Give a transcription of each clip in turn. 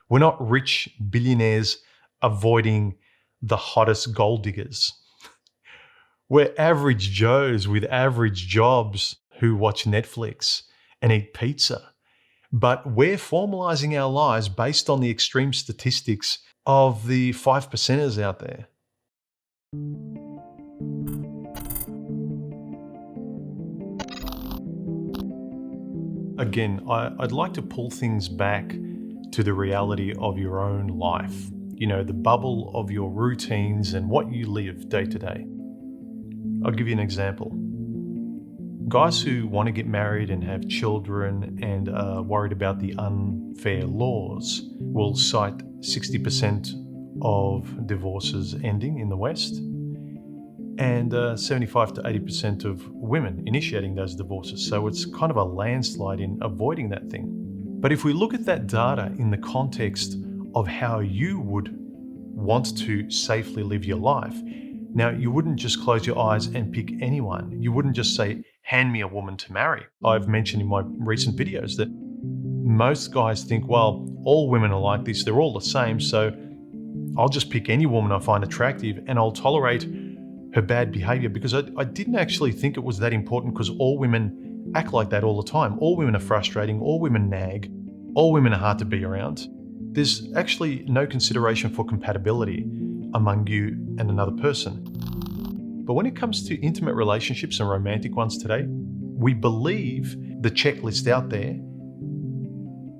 We're not rich billionaires avoiding the hottest gold diggers. We're average Joes with average jobs who watch Netflix and eat pizza. But we're formalizing our lives based on the extreme statistics of the 5%ers out there. Again, I'd like to pull things back to the reality of your own life. You know, the bubble of your routines and what you live day to day. I'll give you an example. Guys who want to get married and have children and are worried about the unfair laws will cite 60% of divorces ending in the West and 75 to 80% of women initiating those divorces. So it's kind of a landslide in avoiding that thing. But if we look at that data in the context of how you would want to safely live your life, now you wouldn't just close your eyes and pick anyone. You wouldn't just say, hand me a woman to marry. I've mentioned in my recent videos that most guys think, well, all women are like this, they're all the same, so I'll just pick any woman I find attractive and I'll tolerate her bad behavior, because I didn't actually think it was that important, because all women act like that all the time. All women are frustrating, all women nag, all women are hard to be around. There's actually no consideration for compatibility among you and another person. But when it comes to intimate relationships and romantic ones today, we believe the checklist out there,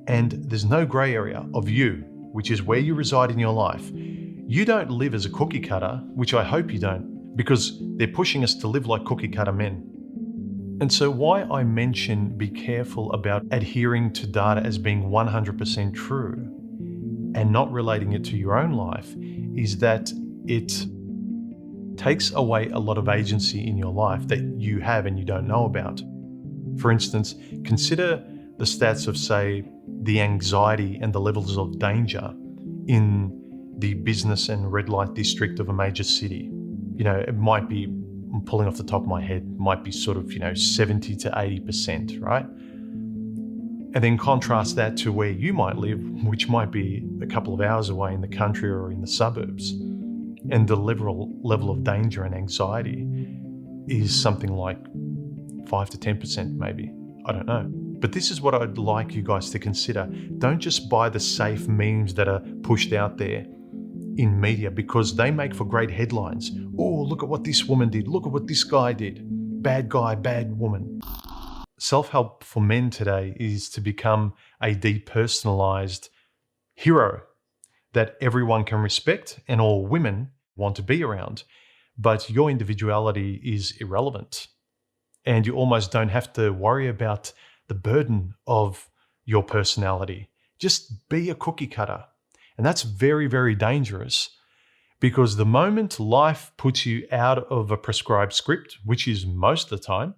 and there's no gray area of you, which is where you reside in your life. You don't live as a cookie cutter, which I hope you don't, because they're pushing us to live like cookie cutter men. And so why I mention be careful about adhering to data as being 100% true and not relating it to your own life is that it takes away a lot of agency in your life that you have and you don't know about. For instance, consider the stats of, say, the anxiety and the levels of danger in the business and red light district of a major city. You know, it might be, I'm pulling off the top of my head, might be sort of, 70 to 80%, right? And then contrast that to where you might live, which might be a couple of hours away in the country or in the suburbs. And the level of danger and anxiety is something like 5 to 10% maybe. I don't know. But this is what I'd like you guys to consider. Don't just buy the safe memes that are pushed out there in media, because they make for great headlines. Oh, look at what this woman did. Look at what this guy did. Bad guy, bad woman. Self-help for men today is to become a depersonalized hero that everyone can respect and all women want to be around. But your individuality is irrelevant. And you almost don't have to worry about the burden of your personality. Just be a cookie cutter. And that's very, very dangerous, because the moment life puts you out of a prescribed script, which is most of the time,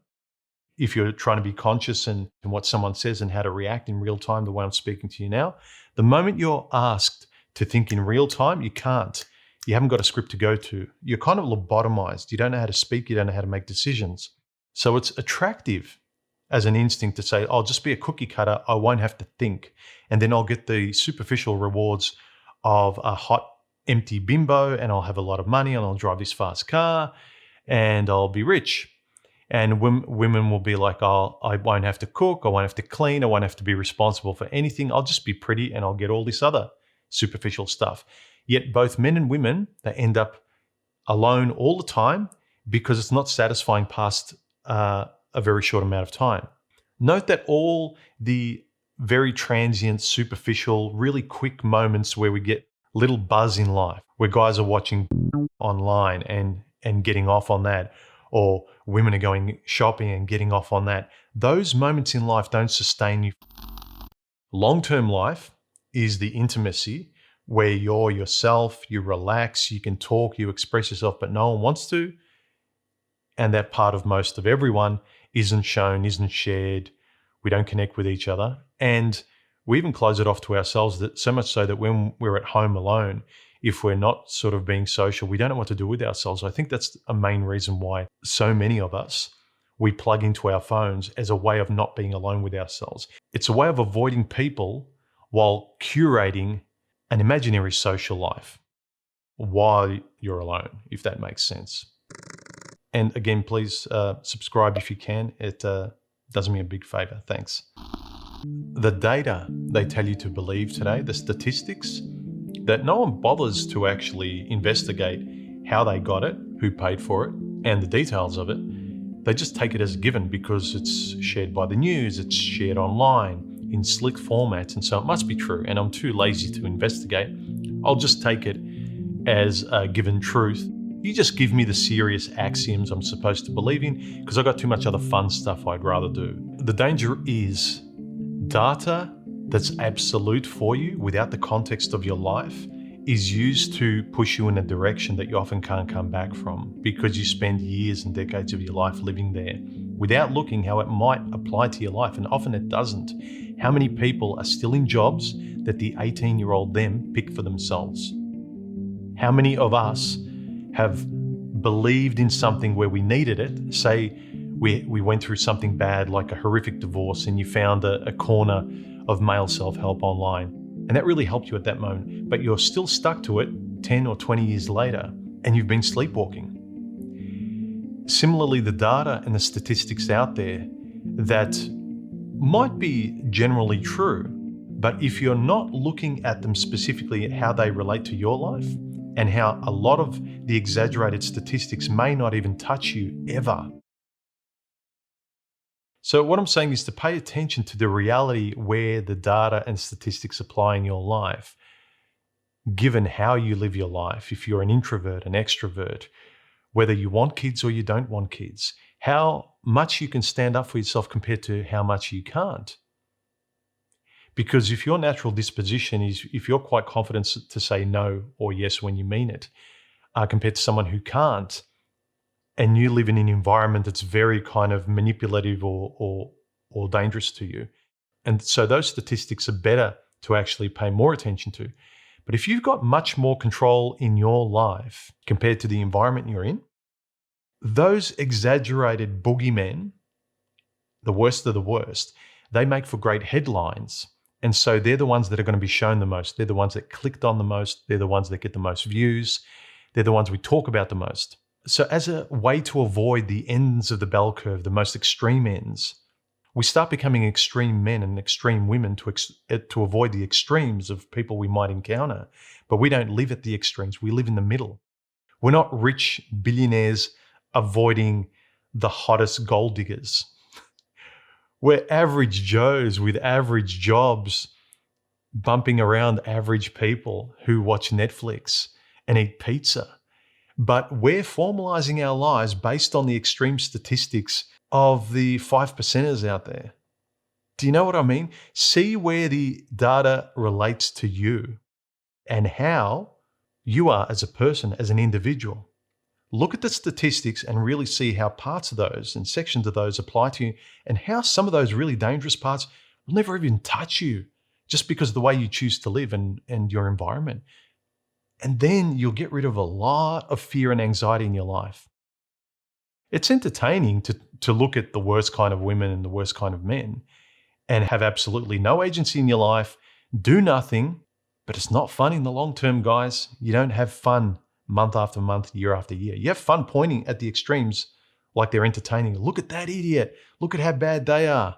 if you're trying to be conscious in what someone says and how to react in real time, the way I'm speaking to you now, the moment you're asked to think in real time, you can't. You haven't got a script to go to. You're kind of lobotomized. You don't know how to speak. You don't know how to make decisions. So it's attractive as an instinct to say, I'll just be a cookie cutter. I won't have to think. And then I'll get the superficial rewards of a hot, empty bimbo, and I'll have a lot of money, and I'll drive this fast car, and I'll be rich. And women will be like, oh, I won't have to cook, I won't have to clean, I won't have to be responsible for anything. I'll just be pretty and I'll get all this other superficial stuff. Yet both men and women, they end up alone all the time because it's not satisfying past a very short amount of time. Note that all the very transient, superficial, really quick moments where we get little buzz in life, where guys are watching online and getting off on that, or women are going shopping and getting off on that, those moments in life don't sustain you. Long-term life is the intimacy where you're yourself, you relax, you can talk, you express yourself, but no one wants to. And that part of most of everyone isn't shown, isn't shared. We don't connect with each other. And we even close it off to ourselves, that so much so that when we're at home alone, if we're not sort of being social, we don't know what to do with ourselves. I think that's a main reason why so many of us, we plug into our phones as a way of not being alone with ourselves. It's a way of avoiding people while curating an imaginary social life while you're alone, if that makes sense. And again, please subscribe if you can. It does me a big favor. Thanks. The data they tell you to believe today, the statistics, that no one bothers to actually investigate how they got it, who paid for it, and the details of it. They just take it as a given because it's shared by the news, it's shared online in slick formats, and so it must be true, and I'm too lazy to investigate. I'll just take it as a given truth. You just give me the serious axioms I'm supposed to believe in because I've got too much other fun stuff I'd rather do. The danger is data that's absolute for you without the context of your life is used to push you in a direction that you often can't come back from because you spend years and decades of your life living there without looking how it might apply to your life, and often it doesn't. How many people are still in jobs that the 18-year-old them picked for themselves? How many of us have believed in something where we needed it? Say we went through something bad like a horrific divorce and you found a corner of male self-help online. And that really helped you at that moment, but you're still stuck to it 10 or 20 years later, and you've been sleepwalking. Similarly, the data and the statistics out there that might be generally true, but if you're not looking at them specifically at how they relate to your life, and how a lot of the exaggerated statistics may not even touch you ever. So what I'm saying is to pay attention to the reality where the data and statistics apply in your life, given how you live your life, if you're an introvert, an extrovert, whether you want kids or you don't want kids, how much you can stand up for yourself compared to how much you can't. Because if your natural disposition is, if you're quite confident to say no or yes when you mean it, compared to someone who can't, and you live in an environment that's very kind of manipulative or dangerous to you. And so those statistics are better to actually pay more attention to. But if you've got much more control in your life compared to the environment you're in, those exaggerated boogeymen, the worst of the worst, they make for great headlines. And so they're the ones that are going to be shown the most. They're the ones that clicked on the most. They're the ones that get the most views. They're the ones we talk about the most. So as a way to avoid the ends of the bell curve, the most extreme ends, we start becoming extreme men and extreme women to avoid the extremes of people we might encounter. But we don't live at the extremes. We live in the middle. We're not rich billionaires avoiding the hottest gold diggers. We're average Joes with average jobs bumping around average people who watch Netflix and eat pizza. But we're formalizing our lives based on the extreme statistics of the 5%ers out there. Do you know what I mean? See where the data relates to you and how you are as a person, as an individual. Look at the statistics and really see how parts of those and sections of those apply to you, and how some of those really dangerous parts will never even touch you just because of the way you choose to live and your environment. And then you'll get rid of a lot of fear and anxiety in your life. It's entertaining to look at the worst kind of women and the worst kind of men and have absolutely no agency in your life, do nothing, but it's not fun in the long term, guys. You don't have fun month after month, year after year. You have fun pointing at the extremes like they're entertaining. Look at that idiot. Look at how bad they are.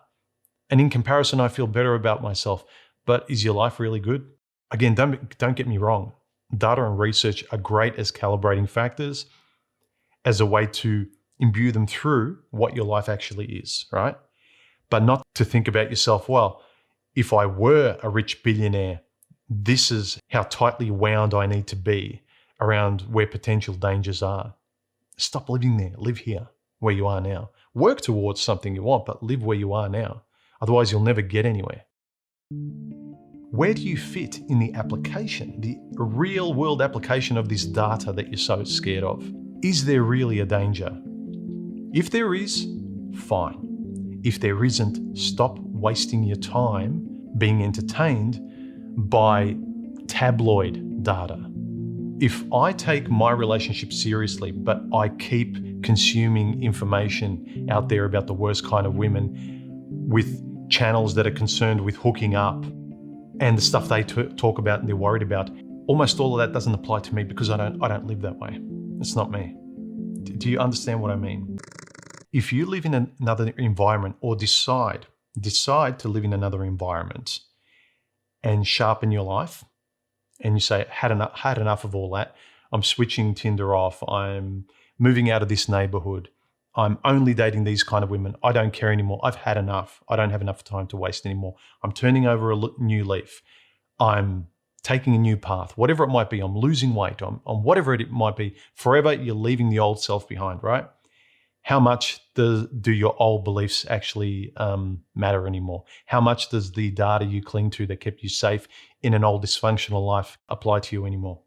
And in comparison, I feel better about myself. But is your life really good? Again, don't get me wrong. Data and research are great as calibrating factors, as a way to imbue them through what your life actually is, right? But not to think about yourself, well, if I were a rich billionaire, this is how tightly wound I need to be around where potential dangers are. Stop living there. Live here, where you are now. Work towards something you want, but live where you are now. Otherwise, you'll never get anywhere. Where do you fit in the application, the real world application of this data that you're so scared of? Is there really a danger? If there is, fine. If there isn't, stop wasting your time being entertained by tabloid data. If I take my relationship seriously, but I keep consuming information out there about the worst kind of women with channels that are concerned with hooking up, and the stuff they talk about and they're worried about, almost all of that doesn't apply to me because I don't live that way. It's not me. Do you understand what I mean? If you live in another environment or decide to live in another environment and sharpen your life, and you say, had enough of all that, I'm switching Tinder off, I'm moving out of this neighborhood, I'm only dating these kind of women, I don't care anymore, I've had enough, I don't have enough time to waste anymore, I'm turning over a new leaf, I'm taking a new path, whatever it might be, I'm losing weight, on whatever it might be, forever you're leaving the old self behind, right? How much do your old beliefs actually matter anymore? How much does the data you cling to that kept you safe in an old dysfunctional life apply to you anymore?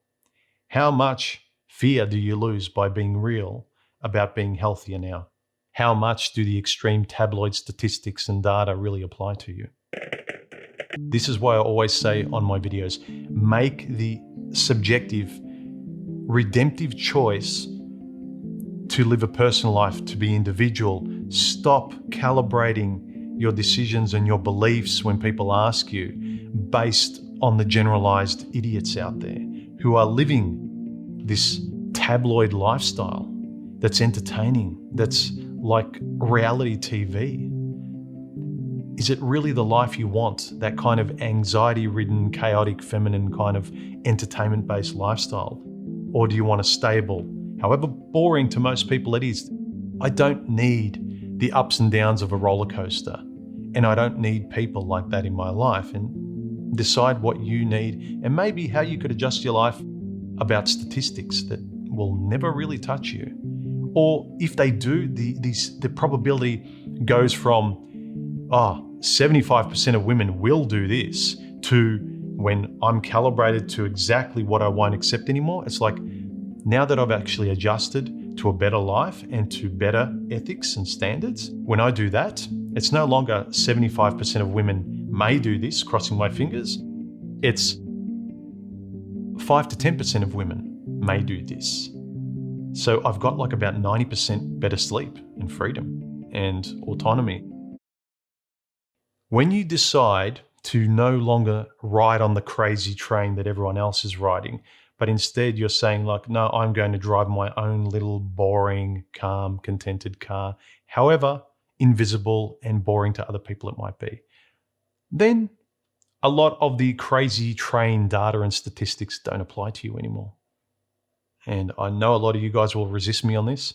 How much fear do you lose by being real about being healthier now? How much do the extreme tabloid statistics and data really apply to you? This is why I always say on my videos, make the subjective, redemptive choice to live a personal life, to be individual. Stop calibrating your decisions and your beliefs when people ask you based on the generalized idiots out there who are living this tabloid lifestyle that's entertaining, that's like reality TV. Is it really the life you want? That kind of anxiety-ridden, chaotic, feminine kind of entertainment-based lifestyle? Or do you want a stable, however boring to most people it is? I don't need the ups and downs of a roller coaster, and I don't need people like that in my life. And decide what you need and maybe how you could adjust your life about statistics that will never really touch you. Or if they do, the probability goes from 75% of women will do this to when I'm calibrated to exactly what I won't accept anymore. It's like, now that I've actually adjusted to a better life and to better ethics and standards, when I do that, it's no longer 75% of women may do this, crossing my fingers. It's 5 to 10% of women may do this. So I've got like about 90% better sleep and freedom and autonomy. When you decide to no longer ride on the crazy train that everyone else is riding, but instead you're saying like, no, I'm going to drive my own little boring, calm, contented car, however invisible and boring to other people it might be, then a lot of the crazy train data and statistics don't apply to you anymore. And I know a lot of you guys will resist me on this,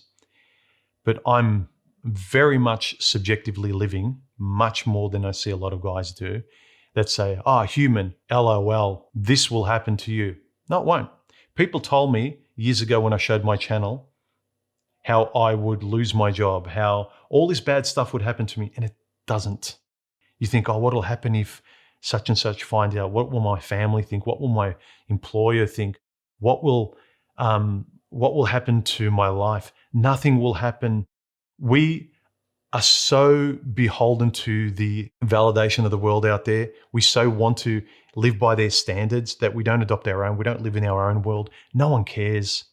but I'm very much subjectively living much more than I see a lot of guys do that say, human, LOL, this will happen to you. No, it won't. People told me years ago when I showed my channel how I would lose my job, how all this bad stuff would happen to me, and it doesn't. You think, what will happen if such and such find out? What will my family think? What will my employer think? What will happen to my life? Nothing will happen. We are so beholden to the validation of the world out there. We so want to live by their standards that we don't adopt our own. We don't live in our own world. No one cares.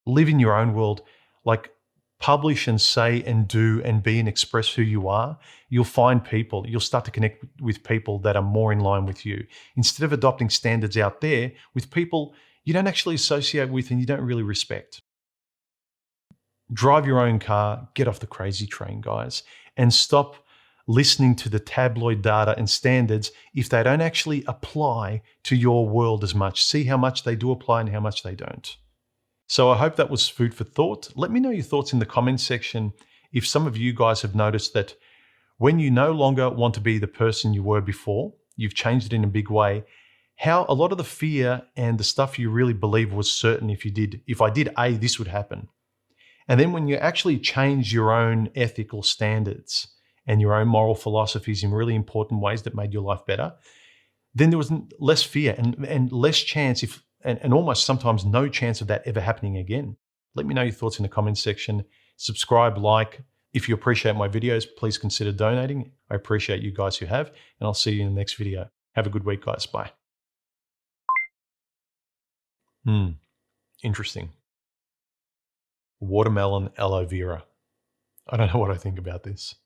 Live in your own world. Like, publish and say and do and be and express who you are. You'll find people. You'll start to connect with people that are more in line with you. Instead of adopting standards out there with people you don't actually associate with and you don't really respect. Drive your own car, get off the crazy train, guys, and stop listening to the tabloid data and standards if they don't actually apply to your world as much. See how much they do apply and how much they don't. So I hope that was food for thought. Let me know your thoughts in the comments section if some of you guys have noticed that when you no longer want to be the person you were before, you've changed it in a big way, how a lot of the fear and the stuff you really believe was certain if I did A, this would happen. And then when you actually change your own ethical standards and your own moral philosophies in really important ways that made your life better, then there was less fear and less chance and almost sometimes no chance of that ever happening again. Let me know your thoughts in the comments section. Subscribe, like. If you appreciate my videos, please consider donating. I appreciate you guys who have, and I'll see you in the next video. Have a good week, guys. Bye. Interesting. Watermelon aloe vera. I don't know what I think about this.